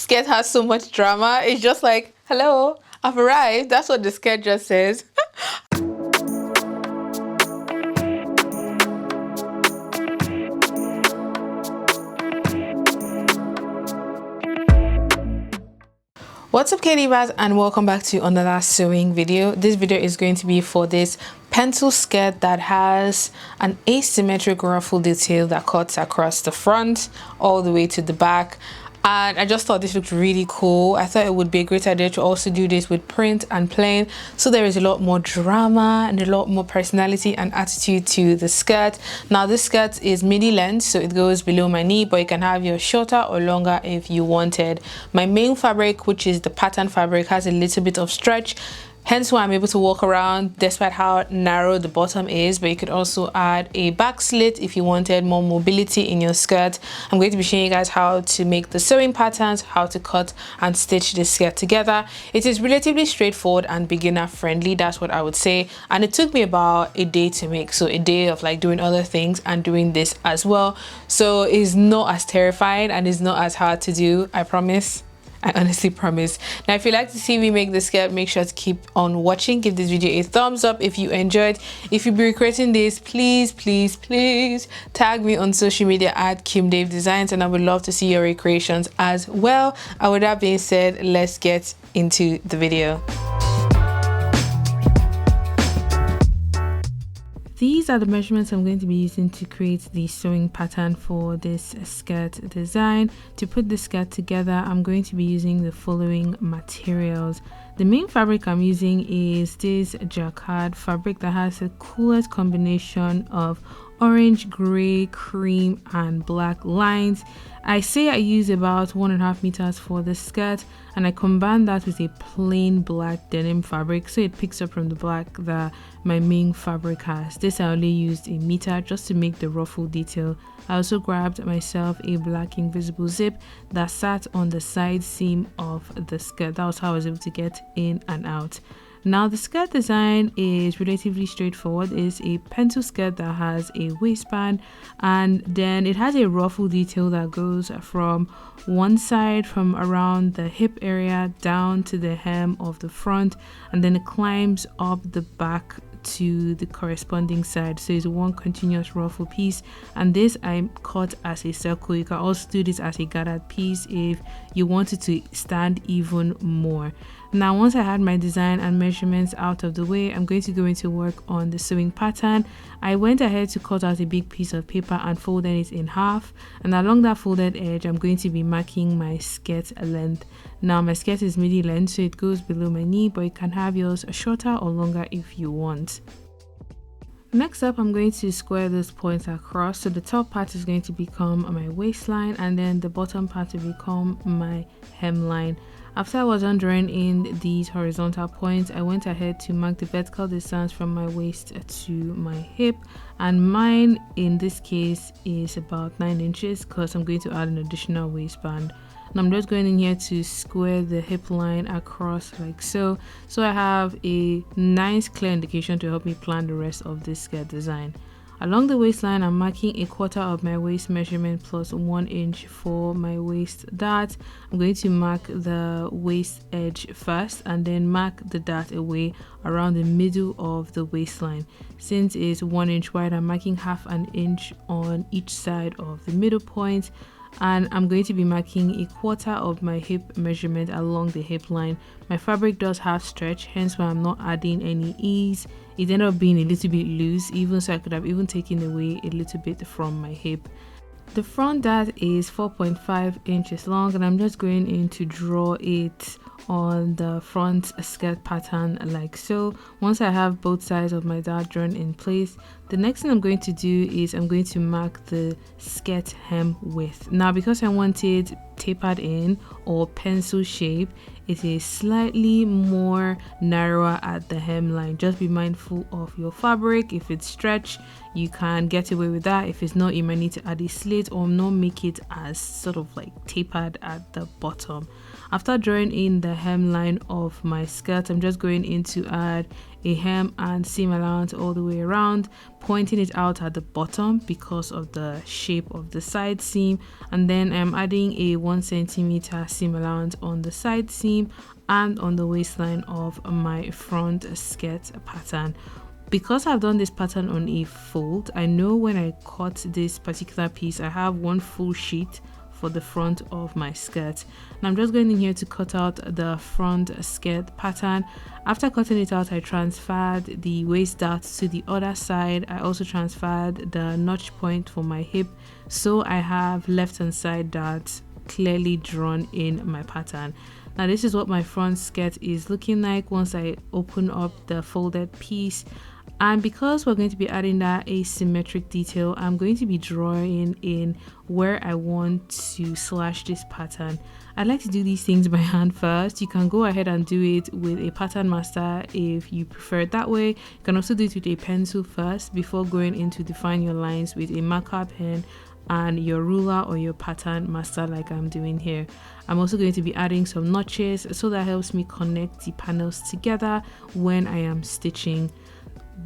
skirt has so much drama. It's just like, hello, I've arrived. That's what the skirt just says. What's up, Katie Baz, and welcome back to another sewing video. This video is going to be for this pencil skirt that has an asymmetric ruffle detail that cuts across the front all the way to the back. And I just thought this looked really cool. I thought it would be a great idea to also do this with print and plain, so there is a lot more drama and a lot more personality and attitude to the skirt. Now this skirt is midi length, so it goes below my knee, but you can have your shorter or longer if you wanted. My main fabric, which is the pattern fabric, has a little bit of stretch, hence why I'm able to walk around despite how narrow the bottom is. But you could also add a back slit if you wanted more mobility in your skirt. I'm going to be showing you guys how to make the sewing patterns, how to cut and stitch this skirt together. It is relatively straightforward and beginner friendly, that's what I would say. And it took me about a day to make, so a day of like doing other things and doing this as well. So it's not as terrifying and it's not as hard to do, I promise. I honestly promise. Now, if you'd like to see me make the skirt, make sure to keep on watching. Give this video a thumbs up if you enjoyed. If you'll be recreating this, please tag me on social media at KimDave Designs, and I would love to see your recreations as well. And with that being said, let's get into the video. These are the measurements I'm going to be using to create the sewing pattern for this skirt design. To put the skirt together, I'm going to be using the following materials. The main fabric I'm using is this jacquard fabric that has the coolest combination of orange, gray, cream and black lines. I say I use about 1.5 meters for the skirt, and I combine that with a plain black denim fabric, so it picks up from the black that my main fabric has. This I only used 1 meter just to make the ruffle detail. I also grabbed myself a black invisible zip that sat on the side seam of the skirt. That was how I was able to get in and out. Now the skirt design is relatively straightforward. It's a pencil skirt that has a waistband, and then it has a ruffle detail that goes from one side from around the hip area down to the hem of the front, and then it climbs up the back to the corresponding side, so it's one continuous ruffle piece. And this I cut as a circle. You can also do this as a gathered piece if you wanted to stand even more. Now once I had my design and measurements out of the way, I'm going to go into work on the sewing pattern. I went ahead to cut out a big piece of paper and folded it in half, and along that folded edge I'm going to be marking my skirt length. Now my skirt is midi length, so it goes below my knee, but you can have yours shorter or longer if you want. Next up, I'm going to square those points across. So the top part is going to become my waistline, and then the bottom part will become my hemline. After I was done drawing in these horizontal points, I went ahead to mark the vertical distance from my waist to my hip, and mine in this case is about 9 inches because I'm going to add an additional waistband. And I'm just going in here to square the hip line across like so. So I have a nice clear indication to help me plan the rest of this skirt design. Along the waistline, I'm marking 1/4 of my waist measurement plus 1 inch for my waist dart. I'm going to mark the waist edge first and then mark the dart away around the middle of the waistline. Since it's 1 inch wide, I'm marking 1/2 inch on each side of the middle point. And I'm going to be marking 1/4 of my hip measurement along the hip line. My fabric does have stretch, hence why I'm not adding any ease. It ended up being a little bit loose, even so I could have even taken away a little bit from my hip. The front dart is 4.5 inches long, and I'm just going in to draw it on the front skirt pattern like so. Once I have both sides of my dart drawn in place, the next thing I'm going to do is I'm going to mark the skirt hem width. Now because I want it tapered in or pencil shape, it is slightly more narrower at the hemline. Just be mindful of your fabric. If it's stretched, you can get away with that. If it's not, you might need to add a slit or not make it as sort of like tapered at the bottom. After drawing in the hemline of my skirt, I'm just going in to add a hem and seam allowance all the way around, pointing it out at the bottom because of the shape of the side seam, and then I'm adding a 1 centimeter seam allowance on the side seam and on the waistline of my front skirt pattern. Because I've done this pattern on a fold, I know when I cut this particular piece, I have one full sheet for the front of my skirt. And I'm just going in here to cut out the front skirt pattern. After cutting it out, I transferred the waist dart to the other side. I also transferred the notch point for my hip, so I have left hand side darts clearly drawn in my pattern. Now this is what my front skirt is looking like once I open up the folded piece. And because we're going to be adding that asymmetric detail, I'm going to be drawing in where I want to slash this pattern. I like to do these things by hand first. You can go ahead and do it with a pattern master if you prefer it that way. You can also do it with a pencil first before going in to define your lines with a marker pen and your ruler or your pattern master like I'm doing here. I'm also going to be adding some notches, so that helps me connect the panels together when I am stitching.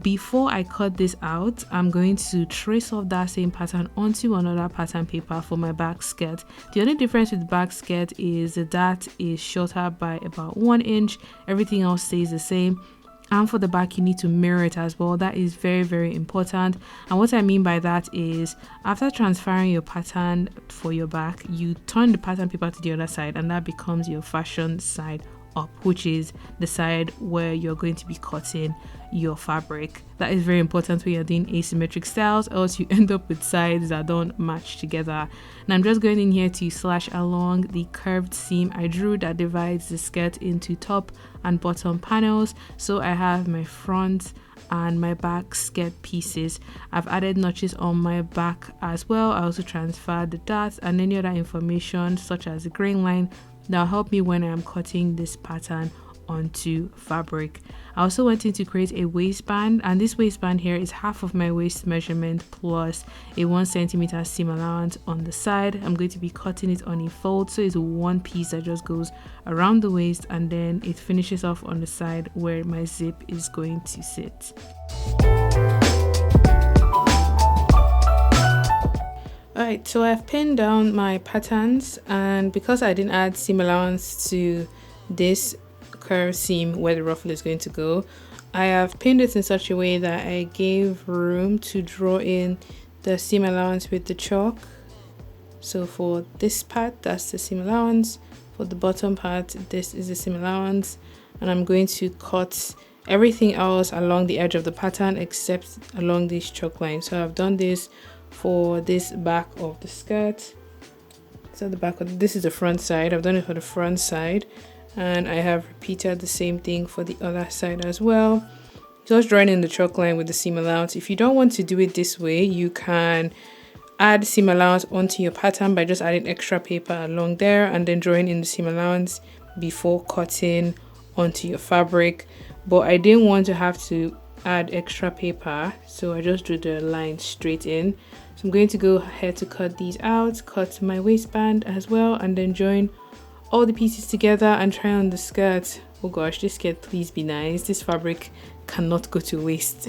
Before I cut this out, I'm going to trace off that same pattern onto another pattern paper for my back skirt. The only difference with the back skirt is the dart is shorter by about 1 inch. Everything else stays the same. And for the back, you need to mirror it as well. That is very, very important. And what I mean by that is, after transferring your pattern for your back, you turn the pattern paper to the other side, and that becomes your fashion side up, which is the side where you're going to be cutting your fabric. That is very important when you're doing asymmetric styles, else you end up with sides that don't match together. And I'm just going in here to slash along the curved seam I drew that divides the skirt into top and bottom panels. So I have my front and my back skirt pieces. I've added notches on my back as well. I also transferred the darts and any other information such as the grain line that'll help me when I'm cutting this pattern onto fabric. I also went in to create a waistband, and this waistband here is half of my waist measurement plus a 1 centimeter seam allowance on the side. I'm going to be cutting it on a fold, so it's one piece that just goes around the waist and then it finishes off on the side where my zip is going to sit. Alright, so I've pinned down my patterns, and because I didn't add seam allowance to this curve seam where the ruffle is going to go, I have pinned it in such a way that I gave room to draw in the seam allowance with the chalk. So for this part, that's the seam allowance. For the bottom part, this is the seam allowance, and I'm going to cut everything else along the edge of the pattern except along this chalk line. So I've done this for this back of the skirt. So the back of this is the front side. I've done it for the front side, and I have repeated the same thing for the other side as well. Just drawing in the chalk line with the seam allowance. If you don't want to do it this way, you can add seam allowance onto your pattern by just adding extra paper along there and then drawing in the seam allowance before cutting onto your fabric. But I didn't want to have to add extra paper, so I just drew the line straight in. So I'm going to go ahead to cut these out, cut my waistband as well, and then join all the pieces together and try on the skirt. Oh gosh, this skirt, please be nice. This fabric cannot go to waste.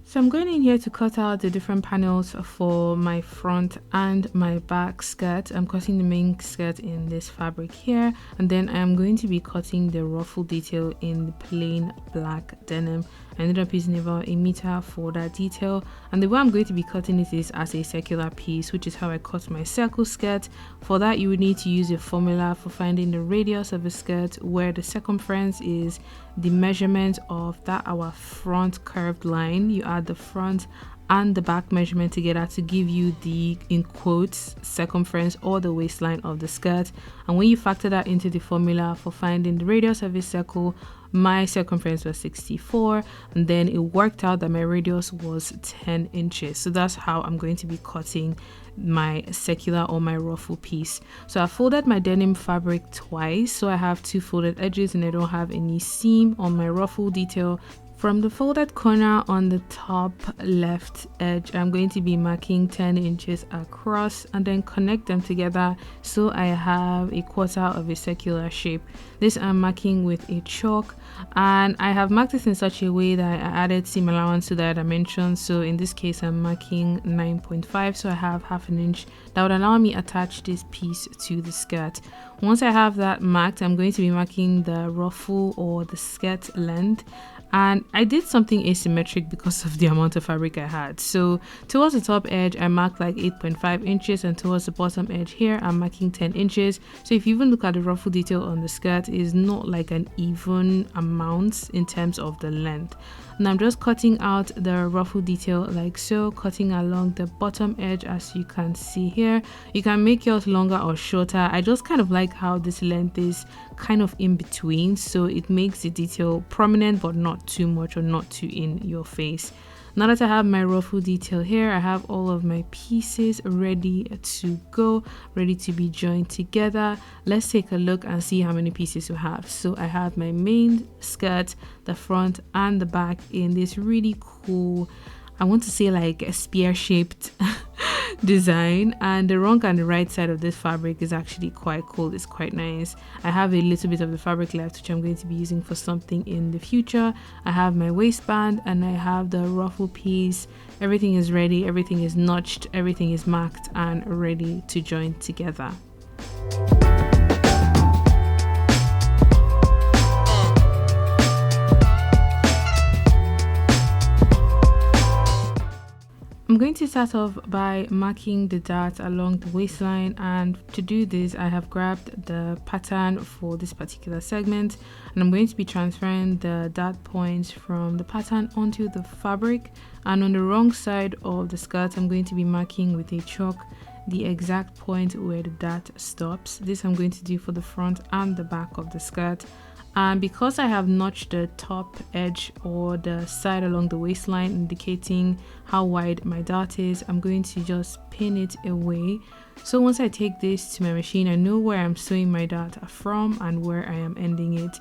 So I'm going in here to cut out the different panels for my front and my back skirt. I'm cutting the main skirt in this fabric here, and then I'm going to be cutting the ruffle detail in the plain black denim. I ended up using about 1 meter for that detail, and the way I'm going to be cutting it is as a circular piece, which is how I cut my circle skirt. For that, you would need to use a formula for finding the radius of a skirt, where the circumference is the measurement of that our front curved line. You add the front and the back measurement together to give you the, in quotes, circumference or the waistline of the skirt. And when you factor that into the formula for finding the radius of a circle, my circumference was 64, and then it worked out that my radius was 10 inches. So that's how I'm going to be cutting my circular or my ruffle piece. So I folded my denim fabric twice, so I have 2 folded edges and I don't have any seam on my ruffle detail. From the folded corner on the top left edge, I'm going to be marking 10 inches across and then connect them together so I have a quarter of a circular shape. This I'm marking with a chalk, and I have marked it in such a way that I added seam allowance to the dimensions. So in this case I'm marking 9.5, so I have half an inch that would allow me attach this piece to the skirt. Once I have that marked, I'm going to be marking the ruffle or the skirt length. And I did something asymmetric because of the amount of fabric I had. So towards the top edge I marked like 8.5 inches, and towards the bottom edge here I'm marking 10 inches. So if you even look at the ruffle detail on the skirt, it's not like an even amount in terms of the length. Now I'm just cutting out the ruffle detail like so, cutting along the bottom edge as you can see here. You can make yours longer or shorter. I just kind of like how this length is kind of in between, so it makes the detail prominent but not too much or not too in your face. Now that I have my ruffle detail here, I have all of my pieces ready to go, ready to be joined together. Let's take a look and see how many pieces we have. So I have my main skirt, the front and the back in this really cool, I want to say like a spear shaped design, and the wrong and the right side of this fabric is actually quite cool. It's quite nice. I have a little bit of the fabric left which I'm going to be using for something in the future. I have my waistband and I have the ruffle piece. Everything is ready, everything is notched, everything is marked and ready to join together. I'm going to start off by marking the dart along the waistline, and to do this I have grabbed the pattern for this particular segment, and I'm going to be transferring the dart points from the pattern onto the fabric, and on the wrong side of the skirt I'm going to be marking with a chalk the exact point where the dart stops. This I'm going to do for the front and the back of the skirt. And because I have notched the top edge or the side along the waistline indicating how wide my dart is, I'm going to just pin it away. So once I take this to my machine, I know where I'm sewing my dart from and where I am ending it.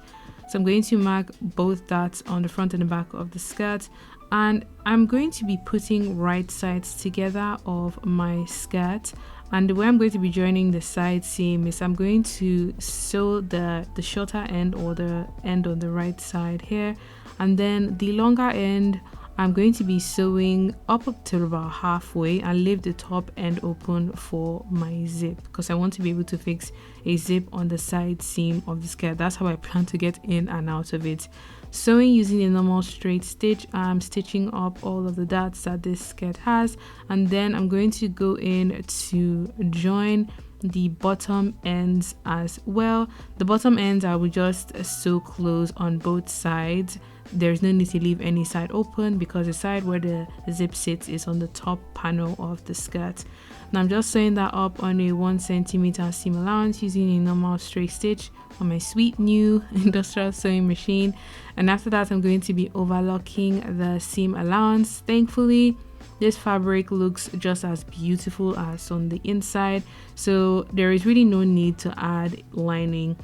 So I'm going to mark both darts on the front and the back of the skirt, and I'm going to be putting right sides together of my skirt. And the way I'm going to be joining the side seam is I'm going to sew the shorter end or the end on the right side here, and then the longer end I'm going to be sewing up to about halfway and leave the top end open for my zip, because I want to be able to fix a zip on the side seam of the skirt. That's how I plan to get in and out of it. Sewing using a normal straight stitch, I'm stitching up all of the darts that this skirt has, and then I'm going to go in to join the bottom ends as well. The bottom ends I will just sew close on both sides. There's no need to leave any side open because the side where the zip sits is on the top panel of the skirt. Now I'm just sewing that up on a 1 centimeter seam allowance using a normal straight stitch on my sweet new industrial sewing machine, and after that I'm going to be overlocking the seam allowance. Thankfully this fabric looks just as beautiful as on the inside, so there is really no need to add lining.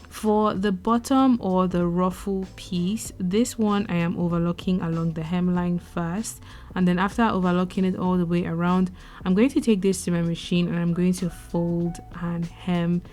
For the bottom or the ruffle piece, this one I am overlocking along the hemline first, and then after overlocking it all the way around, I'm going to take this to my machine and I'm going to fold and hem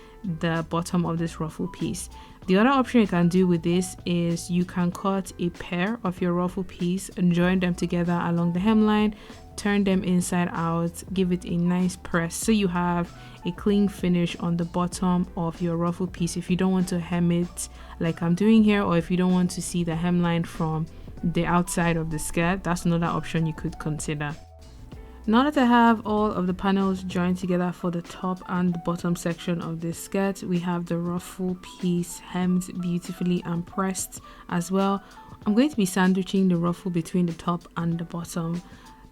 the bottom of this ruffle piece. The other option you can do with this is you can cut a pair of your ruffle piece and join them together along the hemline, turn them inside out, give it a nice press so you have a clean finish on the bottom of your ruffle piece if you don't want to hem it like I'm doing here, or if you don't want to see the hemline from the outside of the skirt. That's another option you could consider. Now that I have all of the panels joined together for the top and the bottom section of this skirt, we have the ruffle piece hemmed beautifully and pressed as well. I'm going to be sandwiching the ruffle between the top and the bottom.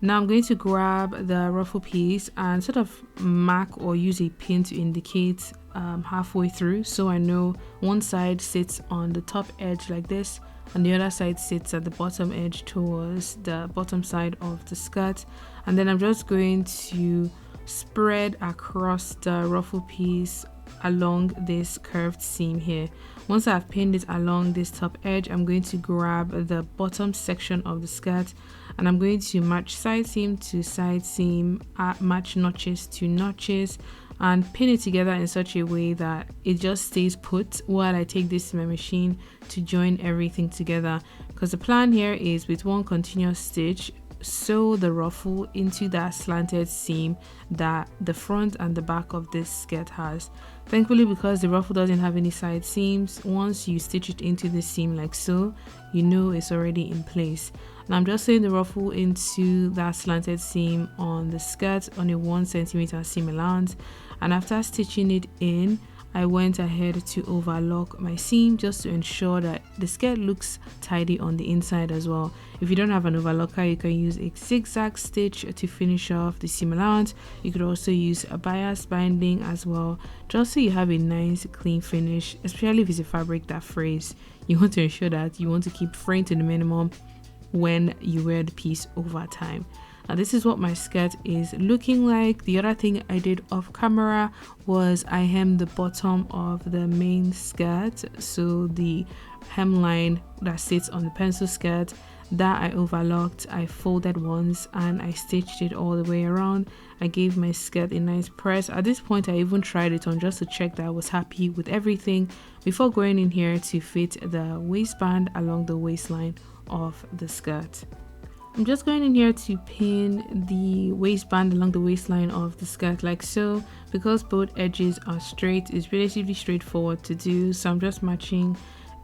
Now I'm going to grab the ruffle piece and sort of mark or use a pin to indicate halfway through, so I know one side sits on the top edge like this and the other side sits at the bottom edge towards the bottom side of the skirt. And then I'm just going to spread across the ruffle piece along this curved seam here. Once I've pinned it along this top edge, I'm going to grab the bottom section of the skirt and I'm going to match side seam to side seam, match notches to notches, and pin it together in such a way that it just stays put while I take this to my machine to join everything together. Because the plan here is with one continuous stitch, sew the ruffle into that slanted seam that the front and the back of this skirt has. Thankfully, because the ruffle doesn't have any side seams, once you stitch it into the seam like so, you know it's already in place. And I'm just sewing the ruffle into that slanted seam on the skirt on a 1 cm seam allowance, and after stitching it in, I went ahead to overlock my seam just to ensure that the skirt looks tidy on the inside as well. If you don't have an overlocker, you can use a zigzag stitch to finish off the seam allowance. You could also use a bias binding as well, just so you have a nice clean finish, especially if it's a fabric that frays. You want to ensure that you want to keep fraying to the minimum when you wear the piece over time. Now this is what my skirt is looking like. The other thing I did off camera was I hemmed the bottom of the main skirt, so the hemline that sits on the pencil skirt, that I overlocked, I folded once and I stitched it all the way around. I gave my skirt a nice press. At this point I even tried it on just to check that I was happy with everything before going in here to fit the waistband along the waistline of the skirt. I'm just going in here to pin the waistband along the waistline of the skirt like so. Because both edges are straight, it's relatively straightforward to do, so I'm just matching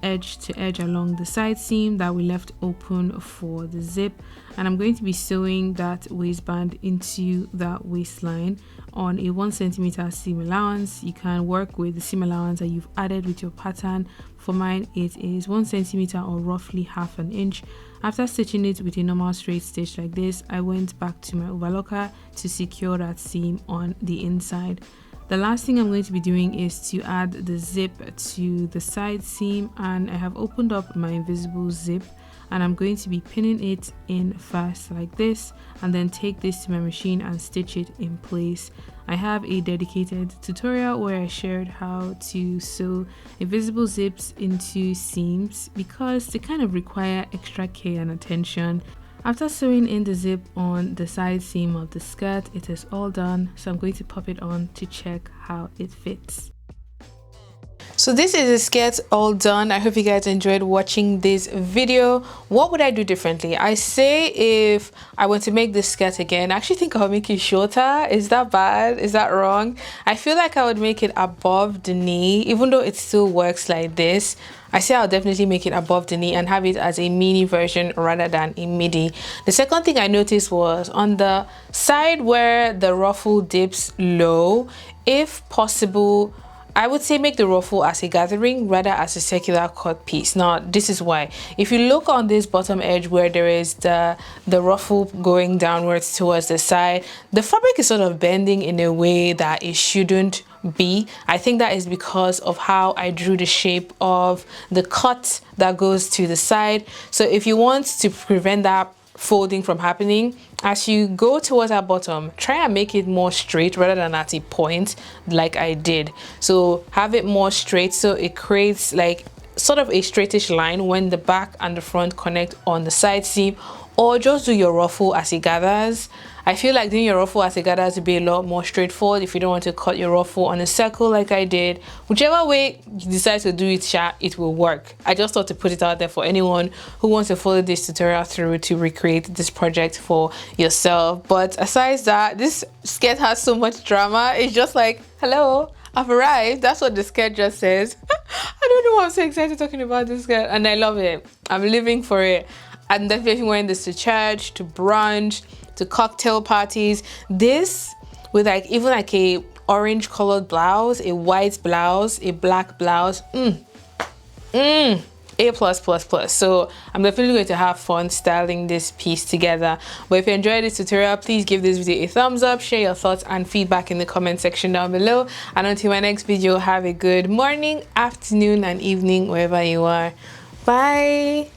edge to edge along the side seam that we left open for the zip, and I'm going to be sewing that waistband into that waistline on a 1 cm seam allowance. You can work with the seam allowance that you've added with your pattern. For mine it is 1 cm or roughly half an inch. After stitching it with a normal straight stitch like this, I went back to my overlocker to secure that seam on the inside. The last thing I'm going to be doing is to add the zip to the side seam, and I have opened up my invisible zip and I'm going to be pinning it in first like this, and then take this to my machine and stitch it in place. I have a dedicated tutorial where I shared how to sew invisible zips into seams because they kind of require extra care and attention. After sewing in the zip on the side seam of the skirt, it is all done, so I'm going to pop it on to check how it fits. So this is the skirt all done. I hope you guys enjoyed watching this video. What would I do differently? I say if I were to make this skirt again, I actually think I'll make it shorter. Is that bad? Is that wrong? I feel like I would make it above the knee, even though it still works like this. I say I'll definitely make it above the knee and have it as a mini version rather than a midi. The second thing I noticed was on the side where the ruffle dips low, if possible, I would say make the ruffle as a gathering rather as a circular cut piece. Now this is why. If you look on this bottom edge where there is the ruffle going downwards towards the side, the fabric is sort of bending in a way that it shouldn't be. I think that is because of how I drew the shape of the cut that goes to the side. So if you want to prevent that folding from happening, as you go towards our bottom, try and make it more straight rather than at a point like I did. So have it more straight so it creates like sort of a straightish line when the back and the front connect on the side seam, or just do your ruffle as it gathers. I feel like doing your ruffle as it gathers would be a lot more straightforward if you don't want to cut your ruffle on a circle like I did. Whichever way you decide to do it, it will work. I just thought to put it out there for anyone who wants to follow this tutorial through to recreate this project for yourself. But aside that, this skirt has so much drama. It's just like, hello, I've arrived. That's what the skirt just says. I don't know why I'm so excited talking about this skirt, and I love it. I'm living for it. I'm definitely wearing this to church, to brunch, to cocktail parties. This with like even like a orange colored blouse, a white blouse, a black blouse. A+++. So I'm definitely going to have fun styling this piece together. But if you enjoyed this tutorial, please give this video a thumbs up, share your thoughts and feedback in the comment section down below. And until my next video, have a good morning, afternoon and evening wherever you are. Bye.